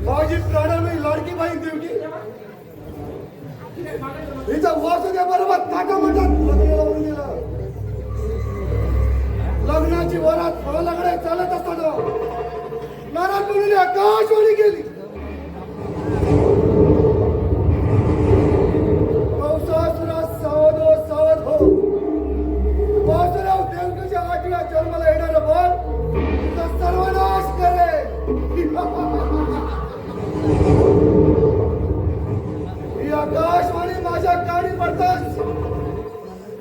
माझी प्राणाने लाडकी बाई देवकी हिचा वासुदेव बरोबर काका म्हणतात लावून दिलं. लग्नाची वरात फळाकडे चालत असताना नाराज मुलीने आकाशवाणी केली. कौसासुरा सावध हो सावध हो. वासुदेव देवकीच्या 8व्या जन्माला येणारं बळ तुझा सर्वनाश करेल. ही आकाशवाणी माझ्या कानी पडताच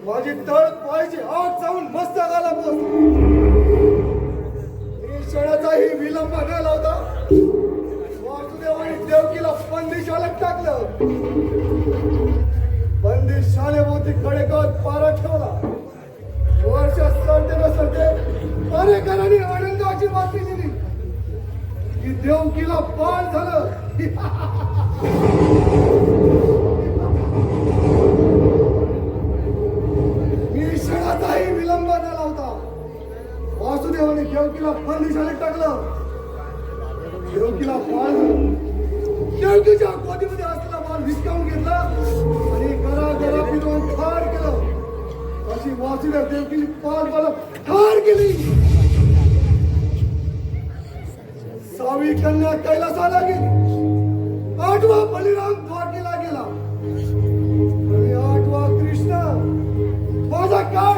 माझी तळ पायची आत जाऊन मस्तकाला पोहोचली. मी क्षणाचाही विलंब न लावता वासुदेवाने देवकीला बंदिशाळेत टाकलं. बंदिशाळेभोवती कडेकोट पारा ठेवला. वर्ष सरते न सरते अनेकांनी आनंदाची बातमी दिली की देवकीला बाळ झालं. मी क्षणाचाही विलंब न लावता वासुदेवाने देवकीला बंदिशाळेत टाकलं. देवकीला बाळ झालं. देवकीच्या गोदीमध्ये असलेला बाळ हिसकावून घेतला आणि घरा फिरवून ठार केलं. अशी वासुदेव देवकीने बाळ ठार केली. 6वी कन्या कैलासाला गेली. 8वा बलिराम द्वारकेला गेला आणि 8वा कृष्ण माझा काळ.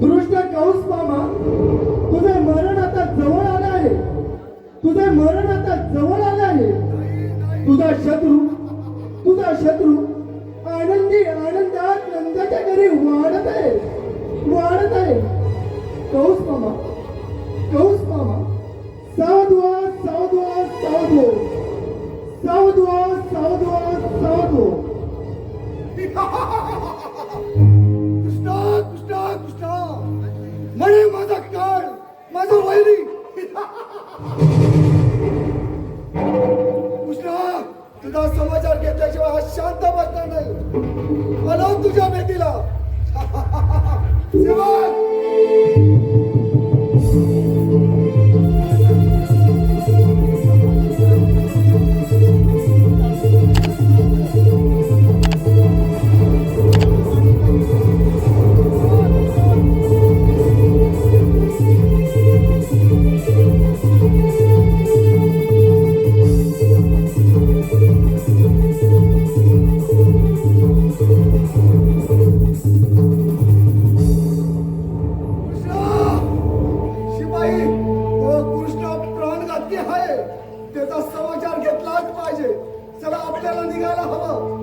दृष्ट कंस मामा, तुझे मरण आता जवळ आले आहे. तुझे मरण आता जवळ आले आहे. तुझा शत्रू आनंदी आनंदात नंदाच्या घरी वाढत आहे. कंस मामा, सावध व्हा. कृष्णा म्हणे माझा काळ, माझा वैरी. कृष्णा, तुझा समाचार घेतल्याशिवाय हा शांत बसणार नाही. आलो तुझ्या भेटीला. त्याचा समाचार घेतलाच पाहिजे. चला आपल्याला निघायला हवं.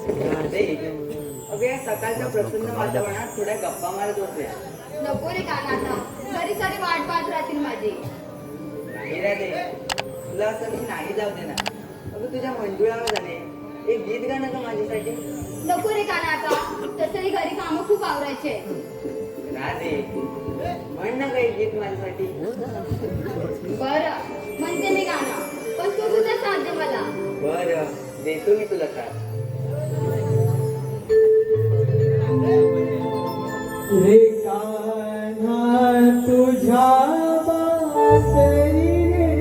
अगं या सकाळच्या प्रसन्न वातावरणात थोड्या गप्पा मारत होते. नको रे काना आता घरी सारी वाट पाहत राहतील माझी. नाही राधे, तुला असं मी नाही जाऊ देणार. अगं तुझ्या मंजुळावर झाले एक गीत गाणं का माझ्यासाठी? नको रे काना आता तसंही घरी कामं खूप आवरायचे. राधे म्हण ना काही गीत माझ्यासाठी. बरं म्हणते मी गाणं, पण तू तुझं साथ दे मला. बरं देतो मी तुला साथ. रे कान्हा तुझ्या बासरीने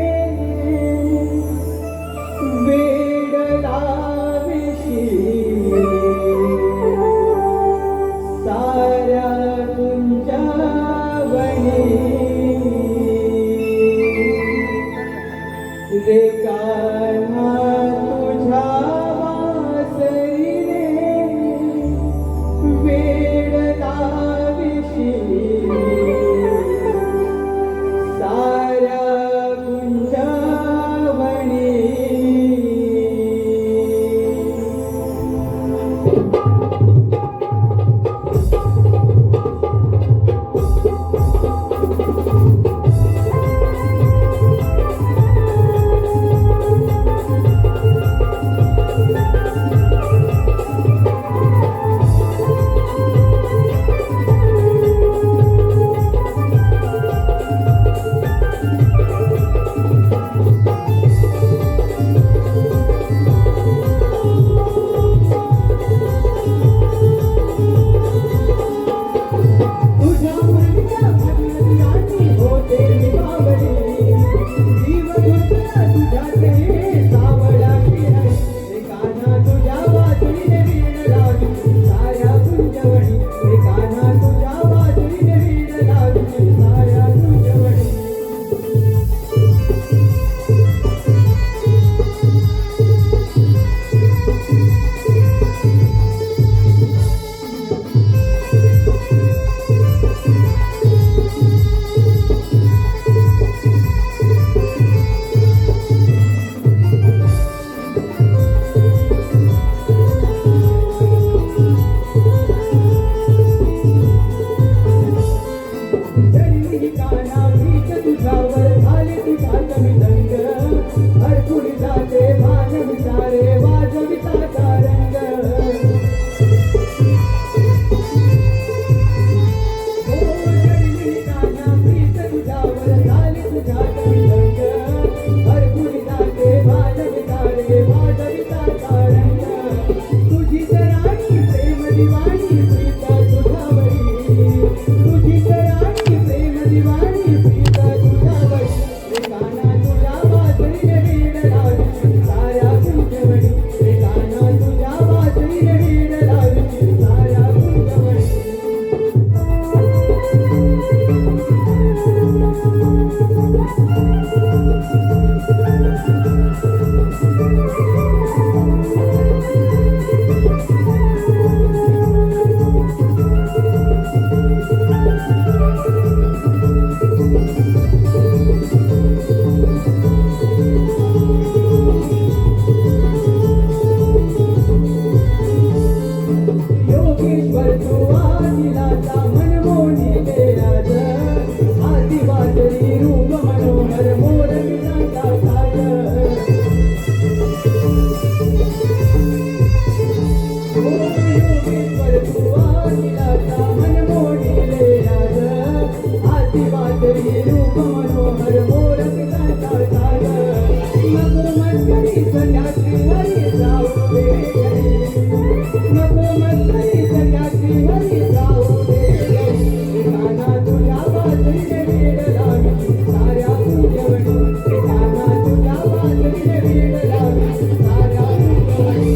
वेड लाविशी साऱ्या कुंजावणी. रे कान्हा तुझ्या बासरीने वेड लाविशी साऱ्या कुंजावणी. तुझ्या मुलीच्या भाग्याची होते मी बावली. जीव गुंतला तुझ्याकडे सावळाची आहे. रे कान्हा तुझ्या बाजूने वीण लावली साऱ्या कुंजवणी. रे कान्हा तुझ्या बाजूने वीण लावली साऱ्या कुंजवणी. जरी काना मीच तुझ्यावर झाले तुझा कमी दंग. हरकुल जाते भान विचारे वाजविता रंग. हो जरी काना मीच तुझ्यावर झाले तुझा कमी दंग. हरकुल जाते भान विचारे वाजविता रंग. तुझी राणी प्रेम दिवाणी प्रीत तुझ्यावरी. तुझी राणी प्रेम दिवाणी प्रीत तुझ्यावरी. रे कान्हा तुझ्या बाजरीने वीण लावली साऱ्या कुंजवणी. रे कान्हा तुझ्या बाजरीने वीण लावली साऱ्या कुंजवणी. योगेश्वर तू आदिलाचा मनमोही देराज. आदि बाजरी रूप मनोहर मोर विजाचा साज. ओ योगेश्वर तू आदिलाचा मनमोही देराज. आदि बाजरी रूप मनोहर मोर विजाचा साज. नको मस्करी सन्यासी हरी जाऊ दे घरी. नको मस्करी सन्यासी हरी जाऊ दे घरी. रे कान्हा तुझ्या बाजरीने वीण लावली साऱ्या कुंजवणी. रे कान्हा तुझ्या बाजरीने वीण लावली साऱ्या कुंजवणी.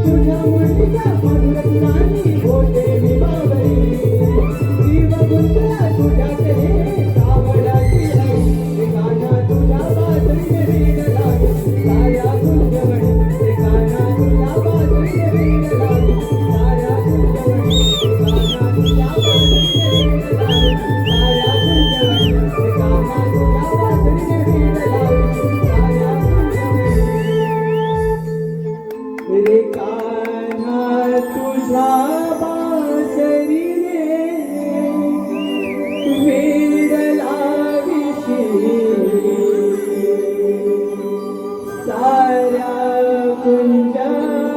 तुझ्या मुलीच्या मधुर तुराणी होते मी बावरी. जीव गुंतला तुझ्याकडे सावळाची आहे. रे कान्हा तुझ्या बाजरीने वीण लावली साऱ्या कुंजवणी. रे कान्हा तुझ्या बाजरीने वीण लावली साऱ्या कुंजवणी. कान्हा तुझ्या बाजरीने वीण लावली साऱ्या कुंजवणी. रे कान्हा तुझ्या बाजरीने वीण लावली साऱ्या कुंजवणी. रे कान्हा तुझ्या बासरीने वेडला विशी साऱ्या कुंजावळी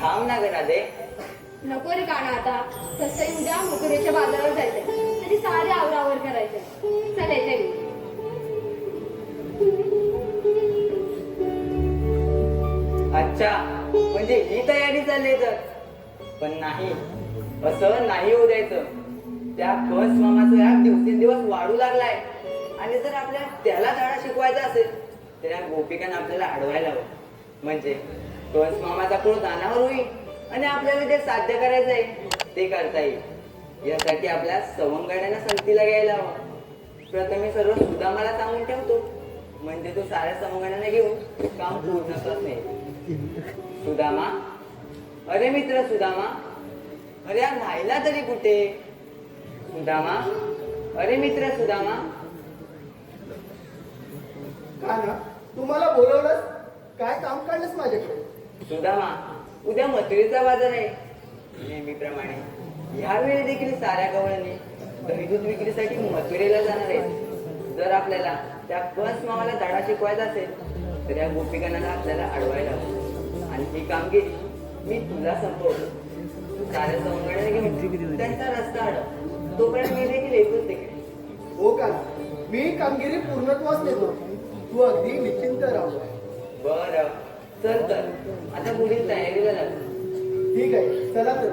थांब ना ग राधे. नको रे गाणं आता. तसंही उद्या मथुरेच्या बाजारावर जायचंय. तरी सारे आवरावर करायचंय. चल येते मी. अच्छा, म्हणजे ही तयारी चालली तर. पण नाही, असं नाही होऊ द्यायचं. त्या कंस मामाचा राग दिवसेंदिवस वाढू लागलाय. आणि जर आपल्याला त्याला धडा शिकवायचा असेल तर या गोपिकांना आपल्याला अडवायला हवं. म्हणजे कंस मामाचा क्रोध अनावर होईल आणि आपल्याला जे साध्य करायचं आहे ते करता येईल. यासाठी आपल्या सवंगड्यांना संगतीला घ्यायला हवं. प्रथम सर्व सुदामाला सांगून ठेवतो, म्हणजे तो साऱ्या सवंगड्यांना घेऊन काम पूर्ण करत नाही. सुदामा, अरे मित्र सुदामा, अरे हा राहिला तरी कुठे? सुदामा, अरे मित्र सुदामा. का ना तुम्हाला बोलवलंस? काय काम काढलंस माझ्याकडे? सुदामा, उद्या मथुरेचा बाजार आहे. नेहमीप्रमाणे यावेळी देखील साऱ्या गवळणी दहीदूध विक्रीसाठी मथुरेला जाणार आहेत. जर आपल्याला त्या कंस मामाला धडा शिकवायचा असेल तर या गोपिकांना आपल्याला अडवायला हवं. आणि ही कामगिरी मी तुला संपवतो. तू साऱ्या सवंगड्याने घेऊन त्यांचा रस्ता अडव. तोपर्यंत मी देखील येतोच तिकडे. हो का? मी कामगिरी पूर्णत्वास नेतो. तू अगदी निश्चिंत राहू. बरं, चल तर आता पुढील तयारीला लागू. ठीक आहे, चला तर.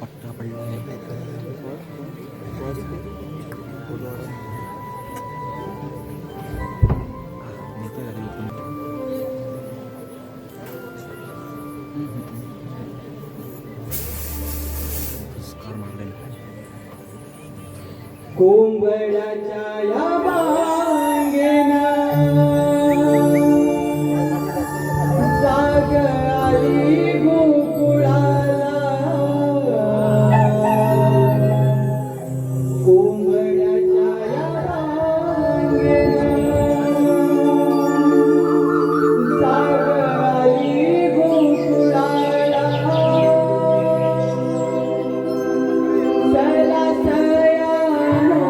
पट्टा पडला आहे. कोंबड्याच्या या बांगेना जाग आली गोकुळाला. कोंबड्याच्या या बांगेना जाग आली गोकुळाला. चला सयानो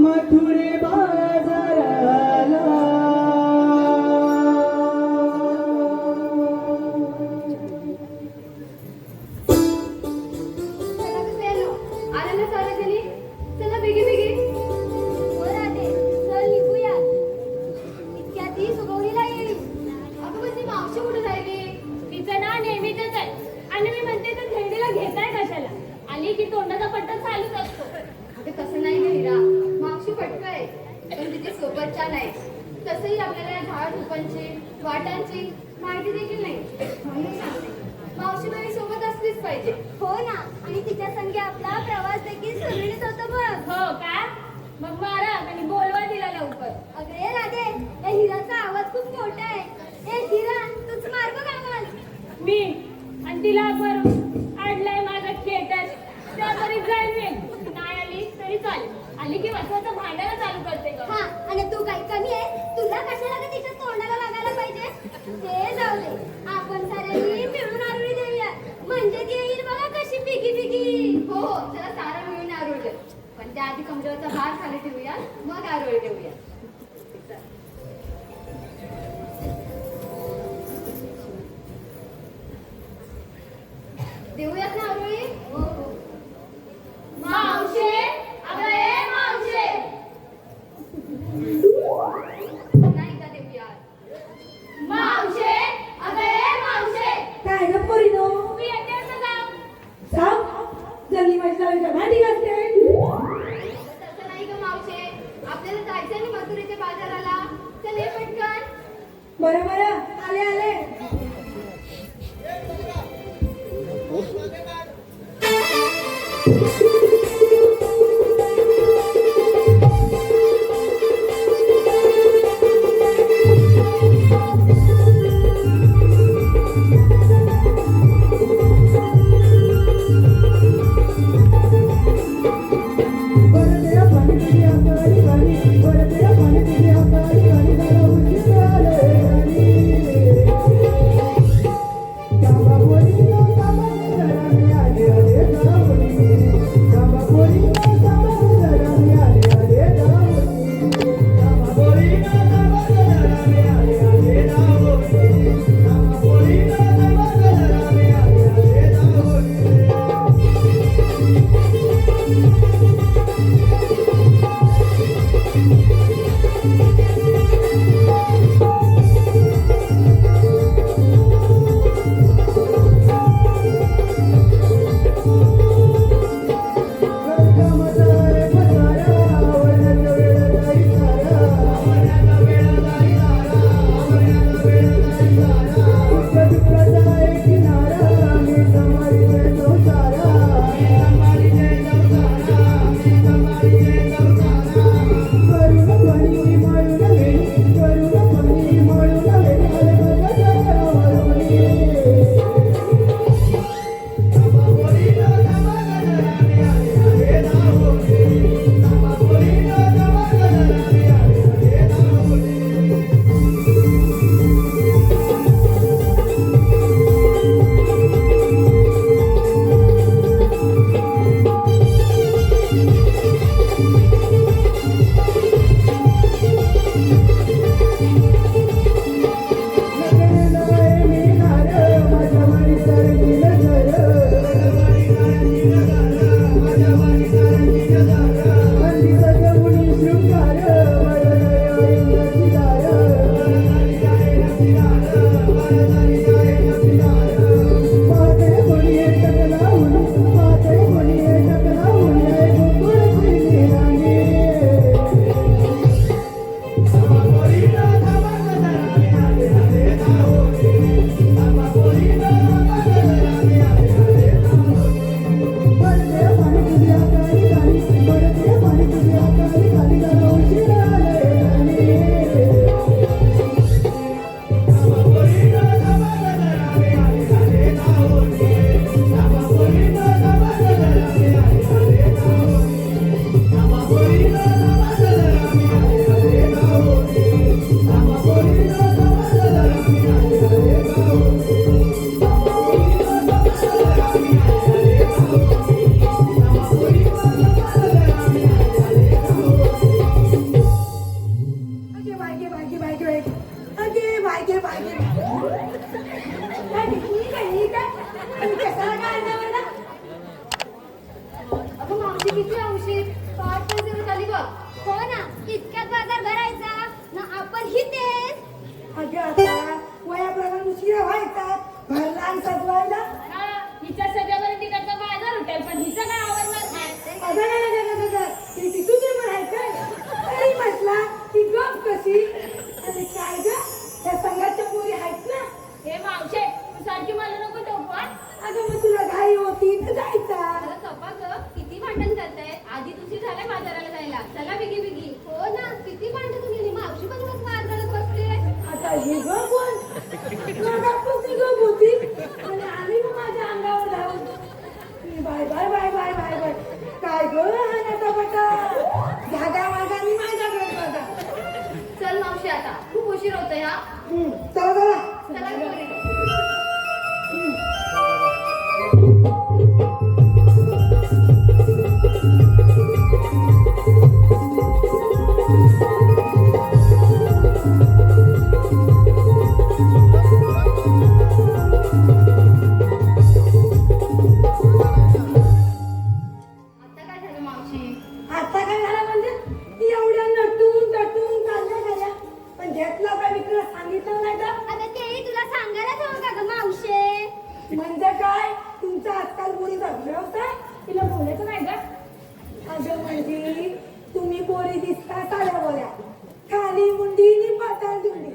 मथुरे बाजाराला चला कसं यायलो? आलं ना सारं जणी? चला बिगी बिगी. हो राधे, चल निघूया. इतक्यात ती सुगवणीला येईल. अगं पण ती मावशी कुठे राहिली? तिचं ना नेहमीच आहे आणि मी म्हणते तर थंडीला घेताय कशाला आली की तोंडाचा पट्टा चालूच असतो. अगं तसं नाही गं हिरा. मावशी फटकं आहे. पण तिची सोबतच्या नाही. तसंही आपल्याला या झाड झुपांची, वाटांची माहिती देखील नाही. म्हणून सांगते. मावशी बाई सोबत असलीच पाहिजे. हो ना आणि तिच्या संगे आपला प्रवास देखील सुरळीत होतो बघ. हो का मग मारा आणि बोलवा तिला लवकर. अगं राधे या हिराचा आवाज खूप मोठा आहे. ए हिरा तूच मार बघ आवाज. मी आणि तिला बरं आडलाय माझा थिएटर त्या बरीच जाईल मी नाही आली तरी चालेल. आली की वाचवाचं भांडायला चालू करते गं. हा आणि तू काही कमी आहे. तुला कशाला ग तिच्या तोंडाला लागायला पाहिजे. ते जाऊ दे आपण साऱ्यांनी मिळून आरुळी देऊया म्हणजे ती येईल बघा कशी पिकी पिकी. हो हो जरा सारं मिळून आरोळ दे. पण त्याआधी कमरेवरचा भार खाली ठेवूया मग आरोळ देऊया. देऊयात ना आरोळी? हो हो. मावशे अगं ए मावशे नाही का देऊयात? मावशे अगं ए मावशे काय ग पोरीनो तू येतेस ना जाऊ. सांग जल्ली माझी लावायच्या भांडी घालते तसं नाही ग मावशे. आपल्याला जायचं ना मथुरेच्या बाजाराला. चल ये पटकन. बरं बरं आले आले अंग सजवायला हा, हिच्या सगळ्यापर्यंत तिकडचा बाजार उठेल पण हिचं काय आवडणार नाही. अगं ती तुझी म्हणायचं तरी म्हटला ती गप कशी आणि काय ग त्या संघाच्या मुली आहेत ना हे मावशे तू सारखी मला नको टोकू हा. अगं मग तुला घाई होती तर जायचा मला कपा ग किती भांडण करताय आधी तुझी झालाय बाजाराला जायला चला बिगी बिगी हो ना किती भांडण केली मावशी पण मग बाजारात बसते आता ही गप कोण मागापून ती गप होती आणि आली मग माझ्या अंगावर धावून bye bye bye bye bye bye काय ग हा नटापटा जागा वागा मी माझ्याकडे बघा चल मावशी आता खूप उशीर होतोय हा चला चला चला पोरी. आता काय झालं मावशी आता काय झालं म्हणजे एवढ्या नटून तटून चालल्या गेल्या पण घेतला काय मी तुला सांगितलं नाही का अगं तेही तुला सांगायलाच हवं का ग मावशे म्हणजे काय तुमचा आजकाल बोलीचा व्यवसाय तिला बोलायचं नाही ग. अगं म्हणजे तुम्ही बोली दिसता साड्या बोल्या खाली मुंडी नि पाताळ दुंडी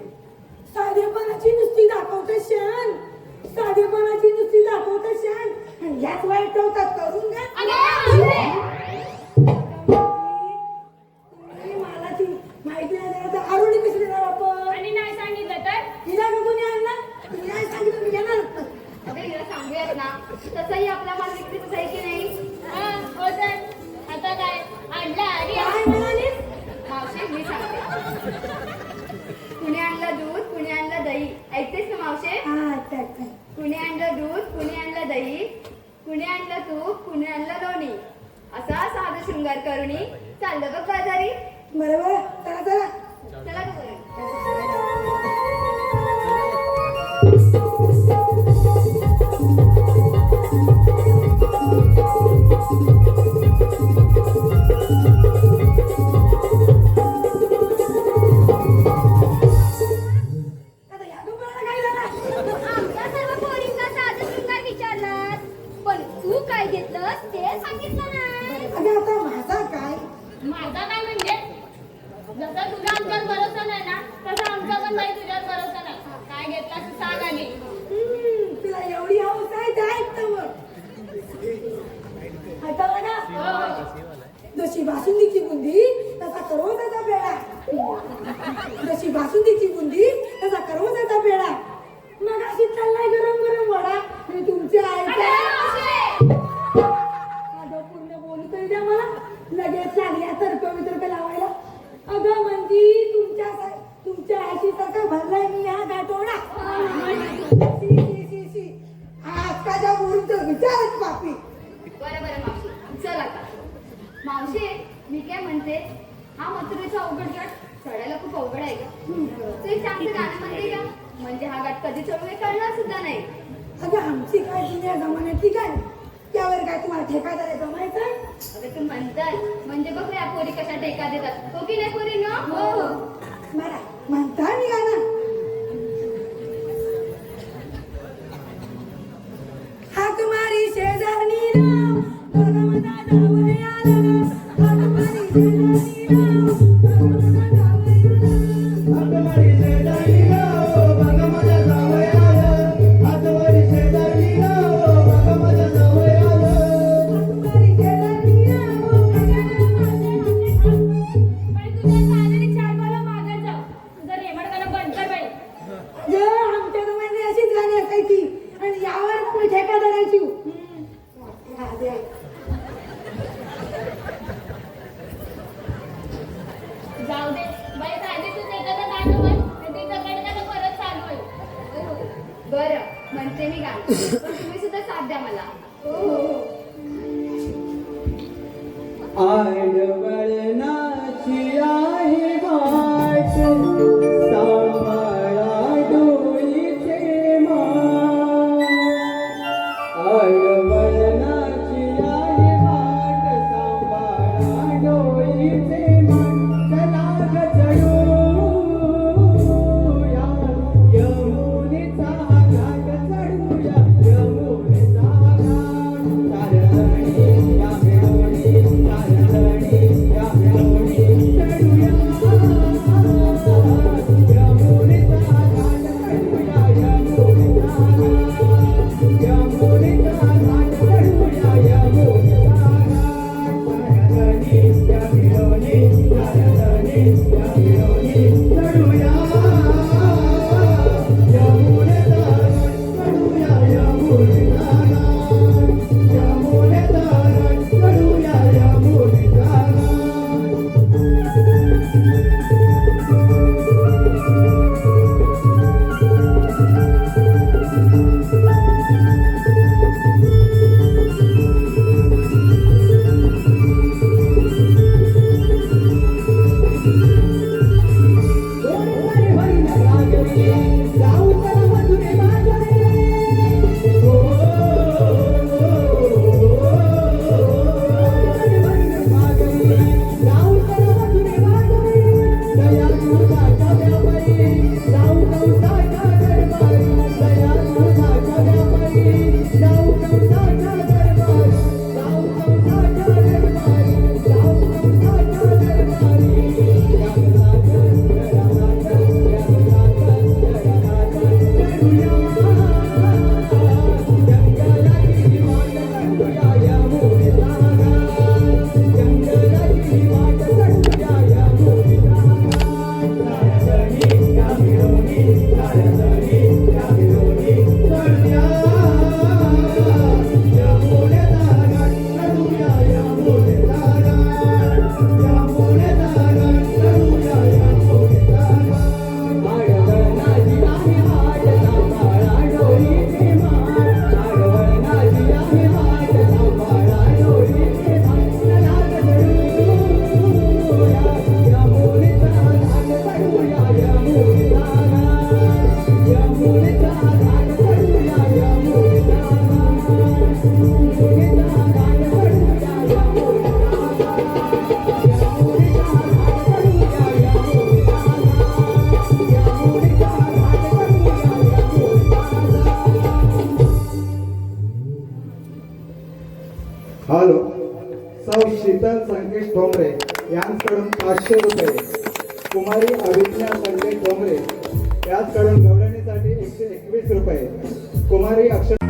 साधेपणाची नुसती दाखवतं शान साधेपणाची नुसती दाखवतं शान आणि याच वाईट होतात करून घ्या तुम्ही मला ती माहिती नाही द्यायला तर आरोडी कशी देणार आपण आणि नाही सांगितलं तर हिला का कोणी आणणार तुम्ही नाही सांगितलं मी घेणारच नाही. अगं हिला सांगूयात ना तसंही आपला माल विक्रीच आहे की नाही हा, हो तर आता काय आणला अरे काय म्हणालीस मावशी मी सांगते कुणी आणलं दूध कुणी आणलं दही ऐकतेस ना मावशे हा tak tak कुणी आणलं दूध कुणी आणलं दही कुणी आणलं तूप कुणी आणलं लोणी असा साधा शृंगार करुणी चाललं बघ बाजारी बरोबर चला चला चला ग पोरी. आता या दुकानाला काय झालं आमच्या सर्व पोरींचा साधा शृंगार विचारलास पण तू काय घेतलंस ते सांगितलं नाही अगं आता माझा काय माझा काय म्हणजे जसा तुझा आमच्यावर भरोसा नाही ना तसा आमचा पण बाई तुझ्यावर भरोसा नाही. काय घेतला तू सांग आधी. तुला एवढी हौस आहे ते ऐकतं मग आता बघा हो. जशी बासुंदीची बुंदी तसा करवताचा पेढा जशी बासुंदीची बुंदी तसा करवताचा पेढा मग अशी चाललाय गरम गरम वडा आणि तुमच्या आईचा अगं पूर्ण बोलू तरी द्या मला लगेच लागल्या तर्क वितर्क लावायला अगं म्हणजे तुमच्या आशी सारखा भरलाय मी हा गाठोडा शी, शी, शी, शी. आजकालच्या गुरुचं विचारच पापी बरं बरं मावशी चल आता मावशी मी काय म्हणते हा मथुरेचा अवघड गट चढायला खूप अवघड आहे का तू एक चांगलं गाणं म्हणते का म्हणजे हा गट कधी चढू हे कळणार सुद्धा नाही अगं आमची काय जुन्या जमान्यातली काय त्यावर काय तुम्हाला ठेका द्यायला जमायचं अगं तू म्हणतात म्हणजे बघ या पोरी कशा टेका देतात हो की नाही पोरी न हो हो मला म्हणता मी गाणं हाक मारी शेजारनी राव बघा मना जावई आला हाक मारी शेजारनी राव बघा मना जावई आला हाक मारी शेजारनी राव बघा मना जावई आला हाक मारी शेजारनी राव बघा मना जावई आला हाक मारी शेजारनी राव पण तुझ्या साधरी चार बाला मागत जाऊ तुझं रेमड गाणं बंद कर बाई. आमच्या जमान्यात अशीच गाणी असायची आणि यावर आपली ठेका धरायची जाऊ दे बाई साधी तू एखादं गाणं म्हण आणि तिच्याकडे गाणं परत चालू होईल. बरं म्हणते मी गाणं पण तुम्ही सुद्धा साथ द्या मला आडवळणाची आहे वाट सांभाळा डोईचे मान आडवळणाची आहे वाट सांभाळा डोईचे मान चला ग चढूया यमुनेचा घाट चढूया शीतल संकेश ठोंबरे यांच्याकडून 500 रुपये. कुमारी अभिज्ञा संकेश ठोंबरे याचकडून गवळणीसाठी 121 रुपये. कुमारी अक्षर